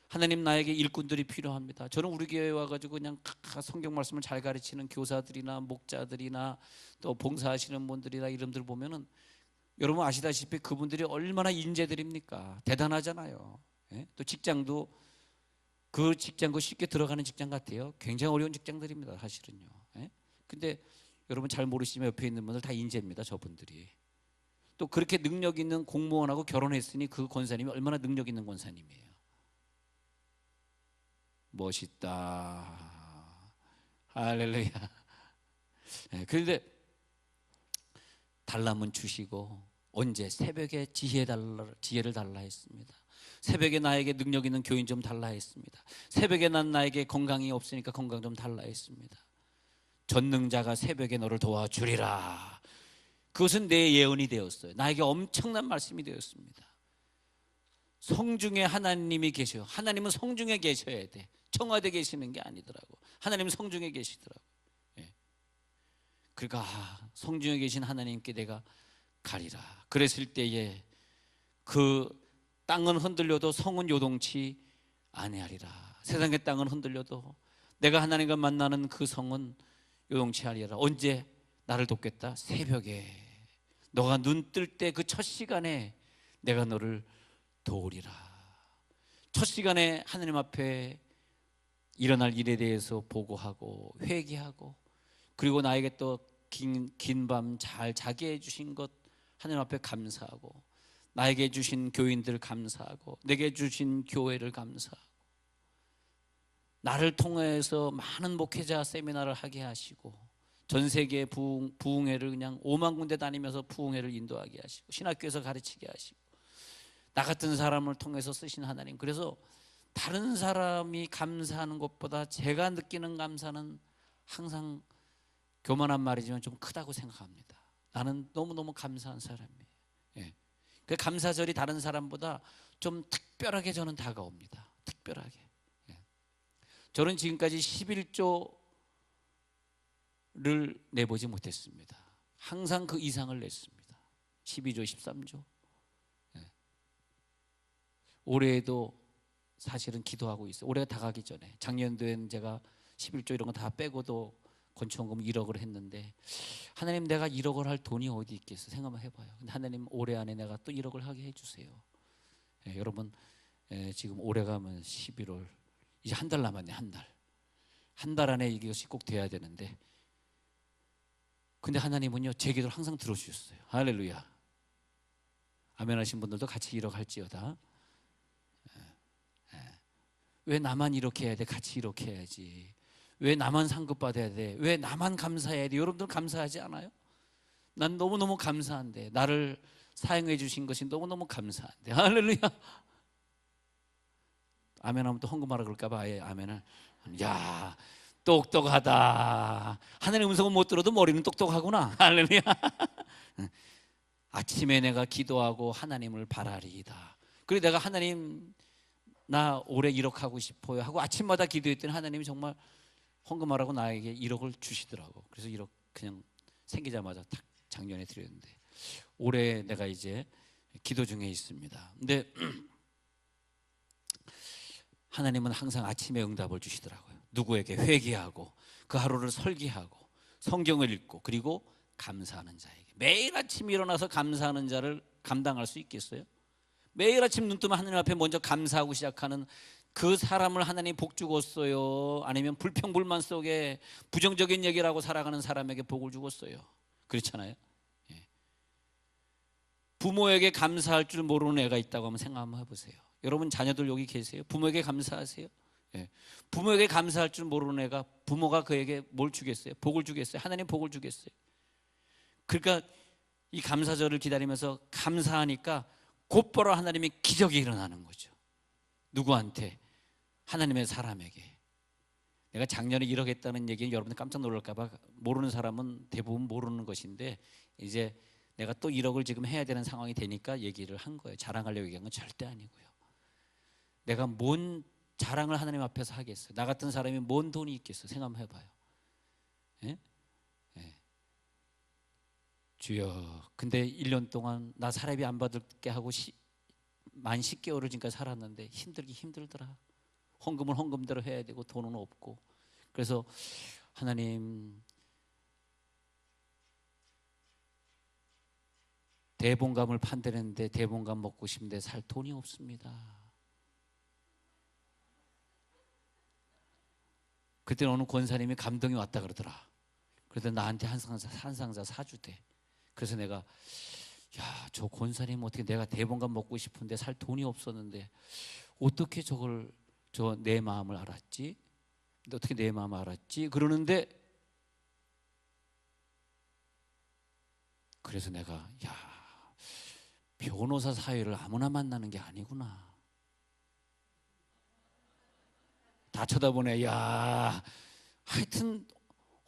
하나님 나에게 일꾼들이 필요합니다. 저는 우리 교회에 와가지고 그냥 성경 말씀을 잘 가르치는 교사들이나 목자들이나 또 봉사하시는 분들이나 이름들 보면은, 여러분 아시다시피 그분들이 얼마나 인재들입니까? 대단하잖아요. 예? 또 직장도 그 직장도 쉽게 들어가는 직장 같아요. 굉장히 어려운 직장들입니다, 사실은요. 예? 근데 여러분 잘 모르시지만 옆에 있는 분들 다 인재입니다, 저분들이. 또 그렇게 능력 있는 공무원하고 결혼했으니 그 권사님이 얼마나 능력 있는 권사님이에요. 멋있다. 할렐루야. 네, 그런데 달라면 주시고, 언제? 새벽에 지혜를 달라 했습니다. 새벽에 나에게 능력 있는 교인 좀 달라 했습니다. 새벽에 나에게 건강이 없으니까 건강 좀 달라 했습니다. 전능자가 새벽에 너를 도와주리라. 그것은 내 예언이 되었어요. 나에게 엄청난 말씀이 되었습니다. 성중에 하나님이 계셔. 하나님은 성중에 계셔야 돼. 청와대에 계시는 게 아니더라고. 하나님은 성중에 계시더라고. 예. 그러니까 성중에 계신 하나님께 내가 가리라. 그랬을 때에 그 땅은 흔들려도 성은 요동치 아니하리라. 세상의 땅은 흔들려도 내가 하나님과 만나는 그 성은 요동치 아니하리라. 언제? 나를 돕겠다. 새벽에 너가 눈 뜰 때 그 첫 시간에 내가 너를 도우리라. 첫 시간에 하나님 앞에 일어날 일에 대해서 보고하고 회개하고, 그리고 나에게 또 긴 밤 잘 자게 해주신 것 하나님 앞에 감사하고, 나에게 주신 교인들 감사하고, 내게 주신 교회를 감사하고, 나를 통해서 많은 목회자 세미나를 하게 하시고, 전 세계 부흥회를 그냥 5만 군데 다니면서 부흥회를 인도하게 하시고, 신학교에서 가르치게 하시고, 나 같은 사람을 통해서 쓰신 하나님. 그래서 다른 사람이 감사하는 것보다 제가 느끼는 감사는 항상, 교만한 말이지만 좀 크다고 생각합니다. 나는 너무너무 감사한 사람이에요. 예. 그 감사절이 다른 사람보다 좀 특별하게 저는 다가옵니다. 특별하게. 예. 저는 지금까지 11조를 내보지 못했습니다. 항상 그 이상을 냈습니다. 12조, 13조. 올해에도 사실은 기도하고 있어요. 올해가 다 가기 전에 작년도에는 제가 11조 이런 거 다 빼고도 건축원금 1억을 했는데, 하나님 내가 1억을 할 돈이 어디 있겠어 생각만 해봐요. 근데 하나님 올해 안에 내가 또 1억을 하게 해주세요. 여러분 지금 올해 가면 11월 이제 한 달 남았네. 한 달 안에 이것이 꼭 돼야 되는데, 근데 하나님은요 제 기도를 항상 들어주셨어요. 할렐루야. 아멘 하신 분들도 같이 1억 할지어다. 왜 나만 이렇게 해야 돼? 같이 이렇게 해야지. 왜 나만 상급 받아야 돼? 왜 나만 감사해야 돼? 여러분들 감사하지 않아요? 난 너무너무 감사한데, 나를 사용해 주신 것이 너무너무 감사한데. 할렐루야. 아멘 하면 또 헌금하라 그럴까 봐 아예 아멘을. 야, 똑똑하다. 하나님의 음성은 못 들어도 머리는 똑똑하구나. 할렐루야. 아침에 내가 기도하고 하나님을 바라리이다. 그리고 내가 하나님 나 올해 1억 하고 싶어요 하고 아침마다 기도했더니 하나님이 정말 헌금하라고 나에게 1억을 주시더라고. 그래서 1억 그냥 생기자마자 탁 작년에 드렸는데, 올해 내가 이제 기도 중에 있습니다. 근데 하나님은 항상 아침에 응답을 주시더라고요. 누구에게? 회개하고 그 하루를 설계하고 성경을 읽고 그리고 감사하는 자에게. 매일 아침 일어나서 감사하는 자를 감당할 수 있겠어요? 매일 아침 눈 뜨면 하나님 앞에 먼저 감사하고 시작하는 그 사람을 하나님 복 주었어요? 아니면 불평불만 속에 부정적인 얘기를 하고 살아가는 사람에게 복을 주었어요? 그렇잖아요. 부모에게 감사할 줄 모르는 애가 있다고 하면 생각 한번 해보세요. 여러분 자녀들 여기 계세요? 부모에게 감사하세요? 부모에게 감사할 줄 모르는 애가 부모가 그에게 뭘 주겠어요? 복을 주겠어요? 하나님 복을 주겠어요? 그러니까 이 감사절을 기다리면서 감사하니까 곧바로 하나님의 기적이 일어나는 거죠. 누구한테? 하나님의 사람에게. 내가 작년에 1억 했다는 얘기는 여러분들 깜짝 놀랄까 봐 모르는 사람은 대부분 모르는 것인데, 이제 내가 또 1억을 지금 해야 되는 상황이 되니까 얘기를 한 거예요. 자랑하려고 얘기한 건 절대 아니고요. 내가 뭔 자랑을 하나님 앞에서 하겠어요? 나 같은 사람이 뭔 돈이 있겠어요? 생각 한번 해봐요. 예? 예. 주여, 근데 1년 동안 나 사례비 안 받을게 하고 만 10개월을 지금까지 살았는데 힘들더라. 헌금은 헌금대로 해야 되고 돈은 없고. 그래서 하나님, 대봉감을 판대는데 대봉감 먹고 싶은데 살 돈이 없습니다. 그때 어느 권사님이 감동이 왔다 그러더라. 그래서 나한테 한 상자 사주대. 그래서 내가, 야, 저 권사님 어떻게, 내가 대봉감 먹고 싶은데 살 돈이 없었는데 어떻게 저걸 내 마음을 알았지? 근데 어떻게 내 마음을 알았지? 그러는데, 그래서 내가, 야, 변호사 사회를 아무나 만나는 게 아니구나. 다 쳐다보네. 야, 하여튼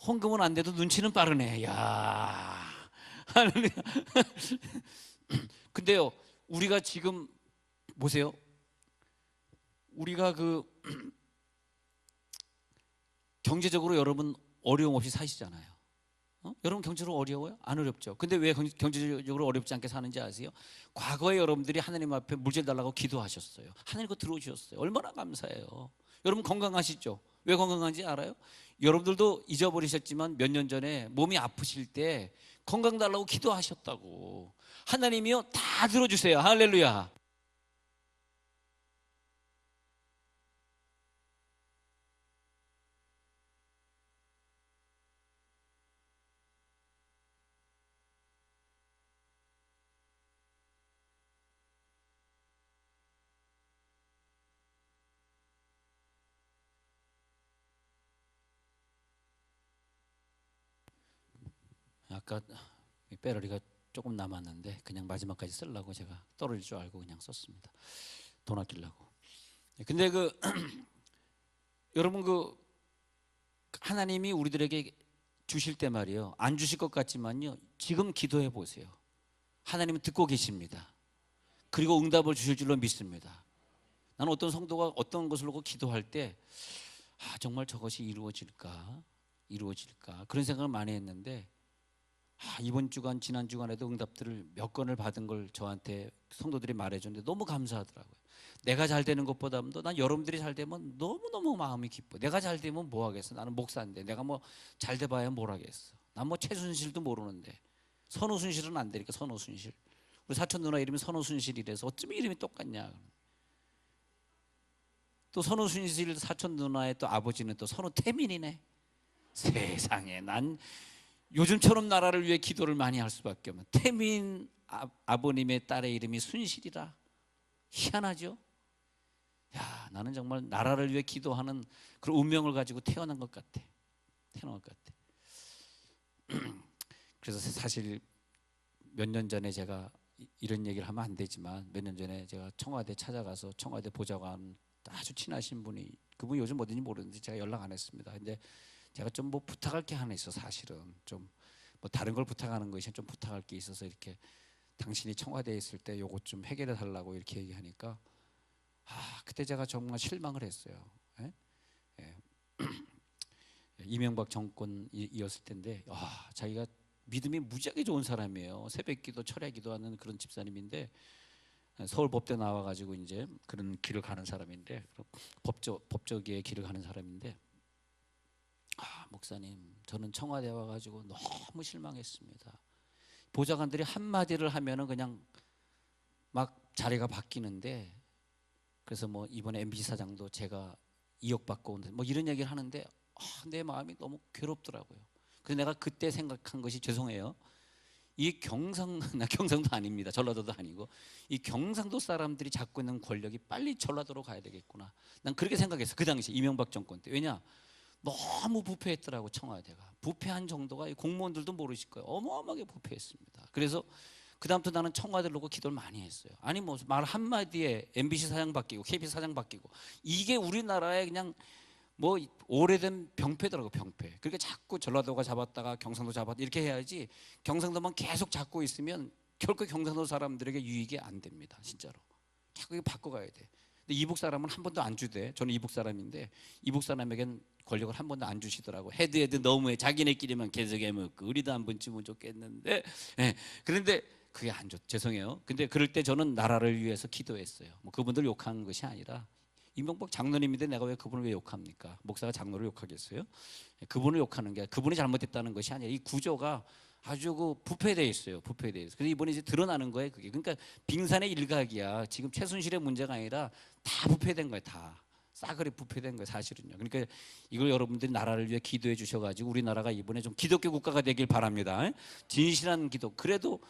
헌금은 안 돼도 눈치는 빠르네. 야, 근데요, 우리가 지금 보세요. 우리가 경제적으로 여러분 어려움 없이 사시잖아요. 여러분 경제적으로 어려워요? 안 어렵죠. 근데 왜 경제적으로 어렵지 않게 사는지 아세요? 과거에 여러분들이 하나님 앞에 물질 달라고 기도하셨어요. 하나님 그거 들어주셨어요. 얼마나 감사해요. 여러분 건강하시죠? 왜 건강한지 알아요? 여러분들도 잊어버리셨지만 몇 년 전에 몸이 아프실 때 건강 달라고 기도하셨다고. 하나님이요 다 들어주세요. 할렐루야. 아까 배터리가 조금 남았는데 그냥 마지막까지 쓰려고 제가 떨어질 줄 알고 그냥 썼습니다. 돈 아끼려고. 근데 여러분 하나님이 우리들에게 주실 때 말이에요. 안 주실 것 같지만요. 지금 기도해 보세요. 하나님은 듣고 계십니다. 그리고 응답을 주실 줄로 믿습니다. 나는 어떤 성도가 어떤 것을 놓고 기도할 때 정말 저것이 이루어질까 그런 생각을 많이 했는데, 이번 주간 지난 주간에도 응답들을 몇 건을 받은 걸 저한테 성도들이 말해줬는데 너무 감사하더라고요. 내가 잘 되는 것보다도 난 여러분들이 잘 되면 너무너무 마음이 기뻐. 내가 잘 되면 뭐 하겠어. 나는 목사인데 내가 뭐 잘 돼봐야 뭘 하겠어. 난 뭐 최순실도 모르는데. 선우순실은 안 되니까. 선우순실. 우리 사촌 누나 이름이 선우순실이라서 어쩜 이름이 똑같냐. 또 선우순실 사촌 누나의 또 아버지는 또 선우태민이네. 세상에, 난 요즘처럼 나라를 위해 기도를 많이 할 수밖에 없는 태민 아버님의 딸의 이름이 순실이라. 희한하죠? 야, 나는 정말 나라를 위해 기도하는 그런 운명을 가지고 태어난 것 같아. 태어난 것 같아. 그래서 사실 몇 년 전에 제가 이런 얘기를 하면 안 되지만 몇 년 전에 제가 청와대 찾아가서 청와대 보좌관 아주 친하신 분이, 그분이 요즘 어딘지 모르는데 제가 연락 안 했습니다. 근데 제가 좀 뭐 부탁할 게 하나 있어. 사실은 좀 뭐 다른 걸 부탁하는 것이 좀 부탁할 게 있어서 이렇게 당신이 청와대에 있을 때 요것 좀 해결해 달라고 이렇게 얘기하니까 그때 제가 정말 실망을 했어요. 예? 예. 이명박 정권이었을 텐데 자기가 믿음이 무지하게 좋은 사람이에요. 새벽기도 철야기도 하는 그런 집사님인데 서울법대 나와가지고 이제 그런 길을 가는 사람인데 법조계의 길을 가는 사람인데 목사님, 저는 청와대 와가지고 너무 실망했습니다. 보좌관들이 한마디를 하면은 그냥 막 자리가 바뀌는데, 그래서 뭐 이번에 MBC 사장도 제가 2억 받고 온다 뭐 이런 얘기를 하는데 내 마음이 너무 괴롭더라고요. 그래서 내가 그때 생각한 것이, 죄송해요, 이 경상도 아닙니다. 전라도도 아니고 이 경상도 사람들이 잡고 있는 권력이 빨리 전라도로 가야 되겠구나. 난 그렇게 생각했어. 그 당시 이명박 정권 때. 왜냐? 너무 부패했더라고. 청와대가 부패한 정도가 공무원들도 모르실 거예요. 어마어마하게 부패했습니다. 그래서 그 다음부터 나는 청와대를 놓고 기도를 많이 했어요. 아니 뭐 말 한마디에 MBC 사장 바뀌고 KBS 사장 바뀌고, 이게 우리나라의 그냥 뭐 오래된 병폐더라고. 병폐. 그러니까 자꾸 전라도가 잡았다가 경상도 잡았다 이렇게 해야지, 경상도만 계속 잡고 있으면 결코 경상도 사람들에게 유익이 안 됩니다. 진짜로 자꾸 이거 바꿔가야 돼. 근데 이북 사람은 한 번도 안 주대. 저는 이북 사람인데 이북 사람에겐 권력을 한 번도 안 주시더라고. 헤드 너무해. 자기네끼리만 계속해 먹고 우리도 한 번 주면 좋겠는데. 그런데 그게 안 좋. 죄송해요. 근데 그럴 때 저는 나라를 위해서 기도했어요. 뭐 그분들 욕하는 것이 아니라, 이명박 장로님인데 내가 왜 그분을 왜 욕합니까? 목사가 장로를 욕하겠어요? 그분을 욕하는 게, 그분이 잘못했다는 것이 아니라 이 구조가 아주 부패되어 있어요. 부패되어 있어요. 그래서 이번에 이제 드러나는 거예요. 그게. 그러니까 빙산의 일각이야. 지금 최순실의 문제가 아니라 다 부패된 거예요. 다 싸그리 부패된 거예요. 사실은요. 그러니까 이걸 여러분들이 나라를 위해 기도해 주셔가지고 우리나라가 이번에 좀 기독교 국가가 되길 바랍니다. 진실한 기도. 그래도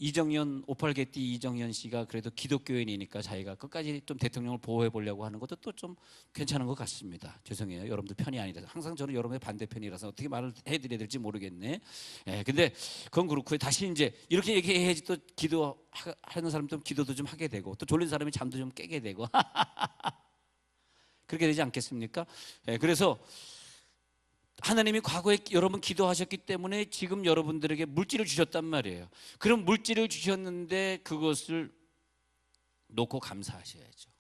이정현, 오팔개띠 이정현 씨가 그래도 기독교인이니까 자기가 끝까지 좀 대통령을 보호해 보려고 하는 것도 또 좀 괜찮은 것 같습니다. 죄송해요. 여러분들 편이 아니라서. 항상 저는 여러분의 반대편이라서 어떻게 말을 해드려야 될지 모르겠네. 근데 그건 그렇고요. 다시 이제 이렇게 얘기해야지 또 기도하는 사람 좀 기도도 좀 하게 되고, 또 졸린 사람이 잠도 좀 깨게 되고 그렇게 되지 않겠습니까? 그래서 하나님이 과거에 여러분 기도하셨기 때문에 지금 여러분들에게 물질을 주셨단 말이에요. 그럼 물질을 주셨는데 그것을 놓고 감사하셔야죠.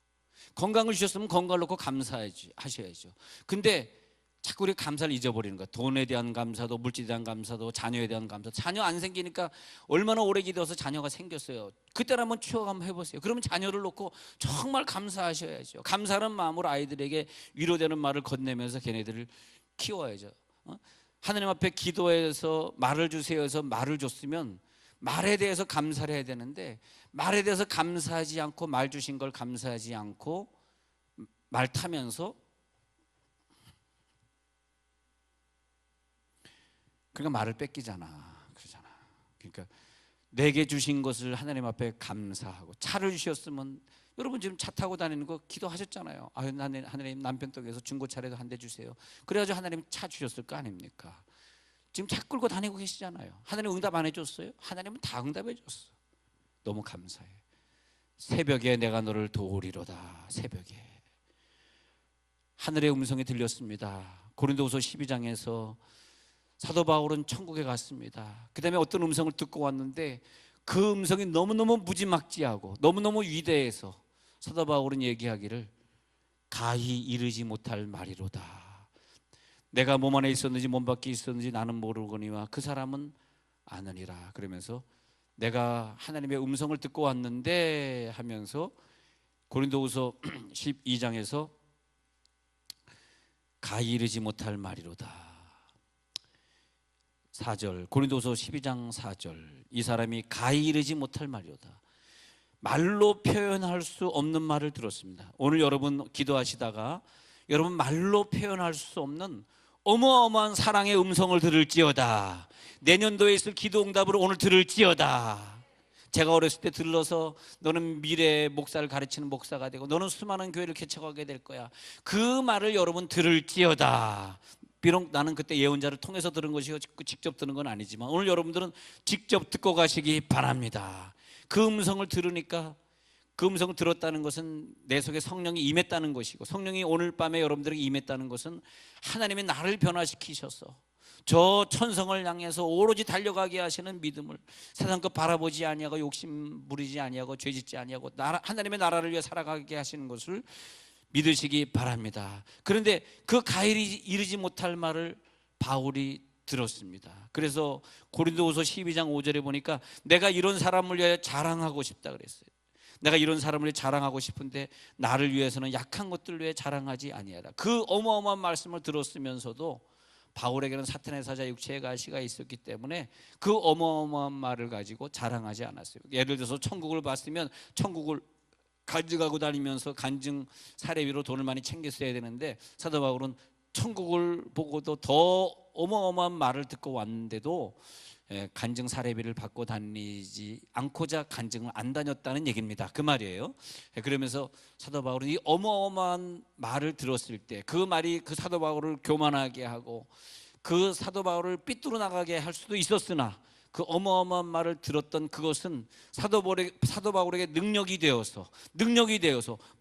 건강을 주셨으면 건강을 놓고 감사하셔야죠. 근데 자꾸 우리 감사를 잊어버리는 거야. 돈에 대한 감사도, 물질에 대한 감사도, 자녀에 대한 감사도. 자녀 안 생기니까 얼마나 오래 기도해서 자녀가 생겼어요. 그때를 한번 추억 한번 해보세요. 그러면 자녀를 놓고 정말 감사하셔야죠. 감사하는 마음으로 아이들에게 위로되는 말을 건네면서 걔네들을 키워야죠. 하나님 앞에 기도해서 말을 주세요 해서 말을 줬으면 말에 대해서 감사를 해야 되는데, 말에 대해서 감사하지 않고, 말 주신 걸 감사하지 않고 말 타면서, 그러니까 말을 뺏기잖아. 그러잖아. 그러니까 내게 주신 것을 하나님 앞에 감사하고, 차를 주셨으면, 여러분 지금 차 타고 다니는 거 기도하셨잖아요. 하나님 남편 덕에서 중고차라도 한 대 주세요. 그래가지고 하나님 차 주셨을 거 아닙니까? 지금 차 끌고 다니고 계시잖아요. 하나님 응답 안 해줬어요? 하나님은 다 응답해 줬어. 너무 감사해. 새벽에 내가 너를 도우리로다. 새벽에 하늘의 음성이 들렸습니다. 고린도후서 12장에서 사도 바울은 천국에 갔습니다. 그 다음에 어떤 음성을 듣고 왔는데, 그 음성이 너무너무 무지막지하고 너무너무 위대해서 사도 바울은 얘기하기를 가히 이르지 못할 말이로다. 내가 몸 안에 있었는지 몸 밖에 있었는지 나는 모르거니와 그 사람은 아느니라. 그러면서 내가 하나님의 음성을 듣고 왔는데 하면서 고린도후서 12장에서 가히 이르지 못할 말이로다. 4절, 고린도서 12장 4절, 이 사람이 가히 이르지 못할 말이로다. 말로 표현할 수 없는 말을 들었습니다. 오늘 여러분 기도하시다가 여러분 말로 표현할 수 없는 어마어마한 사랑의 음성을 들을지어다. 내년도에 있을 기도응답으로 오늘 들을지어다. 제가 어렸을 때 들러서 너는 미래의 목사를 가르치는 목사가 되고 너는 수많은 교회를 개척하게 될 거야. 그 말을 여러분 들을지어다. 비록 나는 그때 예언자를 통해서 들은 것이고 직접 들은 건 아니지만 오늘 여러분들은 직접 듣고 가시기 바랍니다. 그 음성을 들으니까 그 음성을 들었다는 것은 내 속에 성령이 임했다는 것이고, 성령이 오늘 밤에 여러분들에게 임했다는 것은 하나님이 나를 변화시키셔서 저 천성을 향해서 오로지 달려가게 하시는 믿음을, 세상 것 바라보지 아니하고 욕심 부리지 아니하고 죄짓지 아니하고 하나님의 나라를 위해 살아가게 하시는 것을 믿으시기 바랍니다. 그런데 그 가히 이르지 못할 말을 바울이 들었습니다. 그래서 고린도후서 12장 5절에 보니까 내가 이런 사람을 위해 자랑하고 싶다 그랬어요. 내가 이런 사람을 위해 자랑하고 싶은데 나를 위해서는 약한 것들을 위해 자랑하지 아니하라. 그 어마어마한 말씀을 들었으면서도 바울에게는 사탄의 사자 육체의 가시가 있었기 때문에 그 어마어마한 말을 가지고 자랑하지 않았어요. 예를 들어서 천국을 봤으면 천국을 간증하고 다니면서 간증 사례비로 돈을 많이 챙겼어야 되는데, 사도 바울은 천국을 보고도 더 어마어마한 말을 듣고 왔는데도 간증 사례비를 받고 다니지 않고자 간증을 안 다녔다는 얘기입니다. 그 말이에요. 그러면서 사도 바울은 이 어마어마한 말을 들었을 때 그 말이 그 사도 바울을 교만하게 하고 그 사도 바울을 삐뚤어 나가게 할 수도 있었으나, 그 어마어마한 말을 들었던 그것은 사도 바울에게 능력이 되어서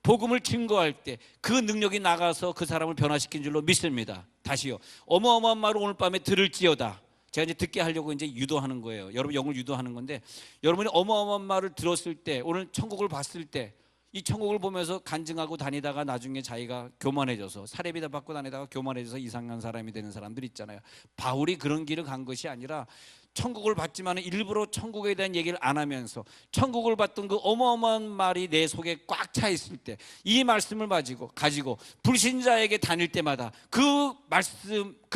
복음을 증거할 때 그 능력이 나가서 그 사람을 변화시킨 줄로 믿습니다. 다시요, 어마어마한 말을 오늘 밤에 들을지어다. 제가 이제 듣게 하려고 이제 유도하는 거예요. 여러분 영을 유도하는 건데, 여러분이 어마어마한 말을 들었을 때, 오늘 천국을 봤을 때, 이 천국을 보면서 간증하고 다니다가 나중에 자기가 교만해져서 사례비 다 받고 다니다가 교만해져서 이상한 사람이 되는 사람들 있잖아요. 바울이 그런 길을 간 것이 아니라 천국을 봤지만 일부러 천국에 대한 얘기를 안 하면서 천국을 봤던 그 어마어마한 말이 내 속에 꽉 차 있을 때 이 말씀을 가지고 불신자에게 다닐 때마다 그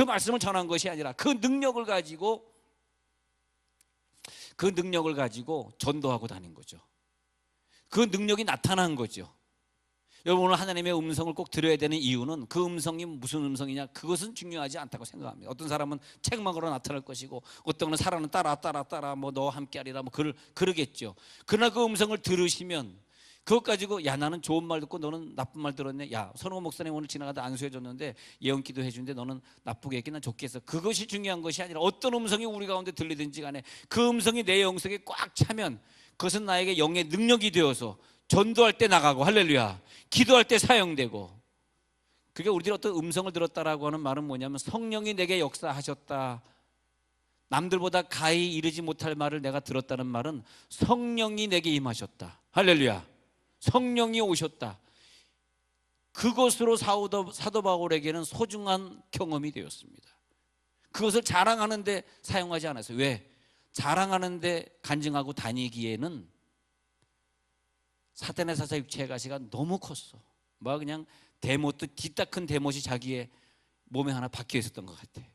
말씀을 전한 것이 아니라 그 능력을 가지고 전도하고 다닌 거죠. 그 능력이 나타난 거죠. 여러분, 오늘 하나님의 음성을 꼭 들어야 되는 이유는 그 음성이 무슨 음성이냐, 그것은 중요하지 않다고 생각합니다. 어떤 사람은 책망으로 나타날 것이고 어떤 건 사람은 따라 뭐 너와 함께하리라 뭐 그러겠죠. 그러나 그 음성을 들으시면 그것 가지고 야, 나는 좋은 말 듣고 너는 나쁜 말 들었네. 야, 선호 목사님 오늘 지나가다 안수해 줬는데 예언기도 해주는데 너는 나쁘게 했긴 난 좋게 했어. 그것이 중요한 것이 아니라 어떤 음성이 우리 가운데 들리든지 간에 그 음성이 내 영속에 꽉 차면 그것은 나에게 영의 능력이 되어서 전도할 때 나가고, 할렐루야, 기도할 때 사용되고. 그게 우리들이 어떤 음성을 들었다라고 하는 말은 뭐냐면 성령이 내게 역사하셨다. 남들보다 가히 이르지 못할 말을 내가 들었다는 말은 성령이 내게 임하셨다. 할렐루야, 성령이 오셨다. 그것으로 사도 바울에게는 소중한 경험이 되었습니다. 그것을 자랑하는데 사용하지 않았어요. 왜? 자랑하는데 간증하고 다니기에는 사탄의 사자 육체의 가시가 너무 컸어. 뭐 그냥 대못도 뒤딱 큰 대못이 자기의 몸에 하나 박혀 있었던 것 같아.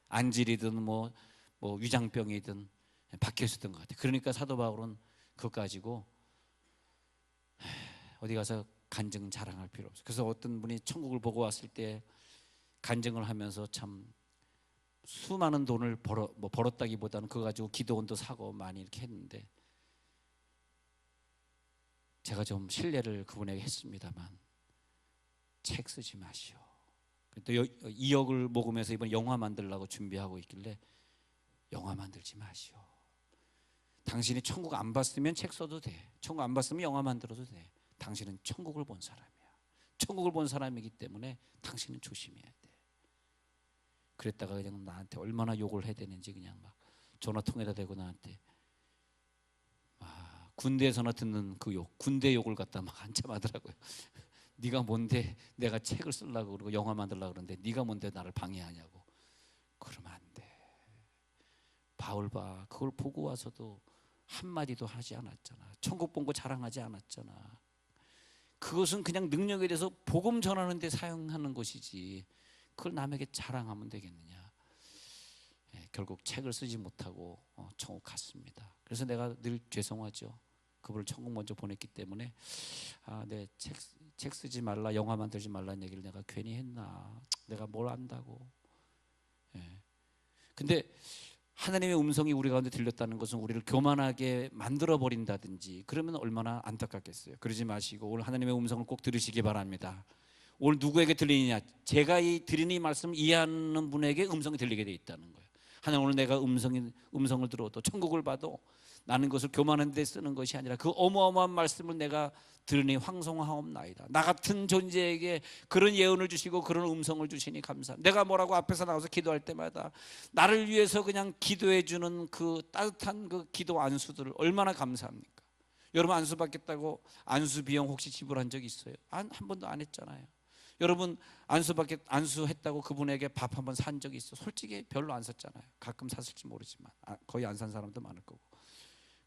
안질이든 뭐 위장병이든 박혀 있었던 것 같아. 그러니까 사도 바울은 그것 가지고 어디 가서 간증 자랑할 필요 없어. 그래서 어떤 분이 천국을 보고 왔을 때 간증을 하면서 참 수많은 돈을 벌었다기보다는 그거 가지고 기도원도 사고 많이 이렇게 했는데, 제가 좀 신뢰를 그분에게 했습니다만 책 쓰지 마시오. 또 2억을 모금해서 이번 영화 만들려고 준비하고 있길래 영화 만들지 마시오. 당신이 천국 안 봤으면 책 써도 돼. 천국 안 봤으면 영화 만들어도 돼. 당신은 천국을 본 사람이야. 천국을 본 사람이기 때문에 당신은 조심해야 돼. 그랬다가 그냥 나한테 얼마나 욕을 해야 되는지 그냥 막 전화통에다 대고 나한테 군대에서나 듣는 그 욕, 군대 욕을 갖다 막 한참 하더라고요. 네가 뭔데 내가 책을 쓰려고 그러고 영화 만들려고 그러는데 네가 뭔데 나를 방해하냐고. 그러면 안 돼. 바울 봐, 그걸 보고 와서도 한마디도 하지 않았잖아. 천국 본 거 자랑하지 않았잖아. 그것은 그냥 능력에 대해서 복음 전하는 데 사용하는 것이지 그걸 남에게 자랑하면 되겠느냐. 결국 책을 쓰지 못하고 천국 갔습니다. 그래서 내가 늘 죄송하죠. 그분을 천국 먼저 보냈기 때문에 내 책 쓰지 말라, 영화 만들지 말라는 얘기를 내가 괜히 했나, 내가 뭘 안다고. 근데 하나님의 음성이 우리 가운데 들렸다는 것은 우리를 교만하게 만들어 버린다든지 그러면 얼마나 안타깝겠어요. 그러지 마시고 오늘 하나님의 음성을 꼭 들으시기 바랍니다. 오늘 누구에게 들리느냐? 제가 이 드리는 이 말씀을 이해하는 분에게 음성이 들리게 돼 있다는 거예요. 하나님, 오늘 내가 음성을 들어도 천국을 봐도 나는 것을 교만한 데 쓰는 것이 아니라 그 어마어마한 말씀을 내가 들으니 황송하옵나이다. 나 같은 존재에게 그런 예언을 주시고 그런 음성을 주시니 감사합니다. 내가 뭐라고 앞에서 나와서 기도할 때마다 나를 위해서 그냥 기도해 주는 그 따뜻한 그 기도 안수들을 얼마나 감사합니까? 여러분, 안수 받겠다고 안수 비용 혹시 지불한 적 있어요? 한 번도 안 했잖아요. 여러분, 안수했다고 그분에게 밥 한 번 산 적이 있어? 솔직히 별로 안 샀잖아요. 가끔 샀을지 모르지만 거의 안 산 사람도 많을 거고.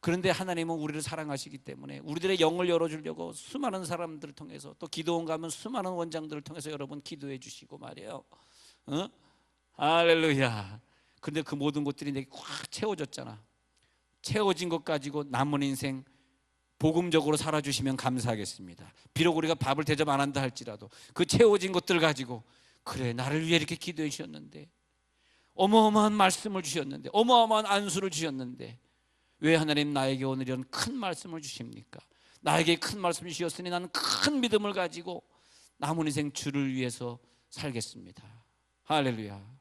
그런데 하나님은 우리를 사랑하시기 때문에 우리들의 영을 열어주려고 수많은 사람들을 통해서, 또 기도원 가면 수많은 원장들을 통해서 여러분 기도해 주시고 말이에요. 할렐루야. 그런데 그 모든 것들이 내게 꽉 채워졌잖아. 채워진 것 가지고 남은 인생 복음적으로 살아주시면 감사하겠습니다. 비록 우리가 밥을 대접 안 한다 할지라도 그 채워진 것들 가지고, 그래, 나를 위해 이렇게 기도해 주셨는데, 어마어마한 말씀을 주셨는데, 어마어마한 안수를 주셨는데 왜 하나님 나에게 오늘 이런 큰 말씀을 주십니까? 나에게 큰 말씀을 주셨으니 나는 큰 믿음을 가지고 남은 인생 주를 위해서 살겠습니다. 할렐루야.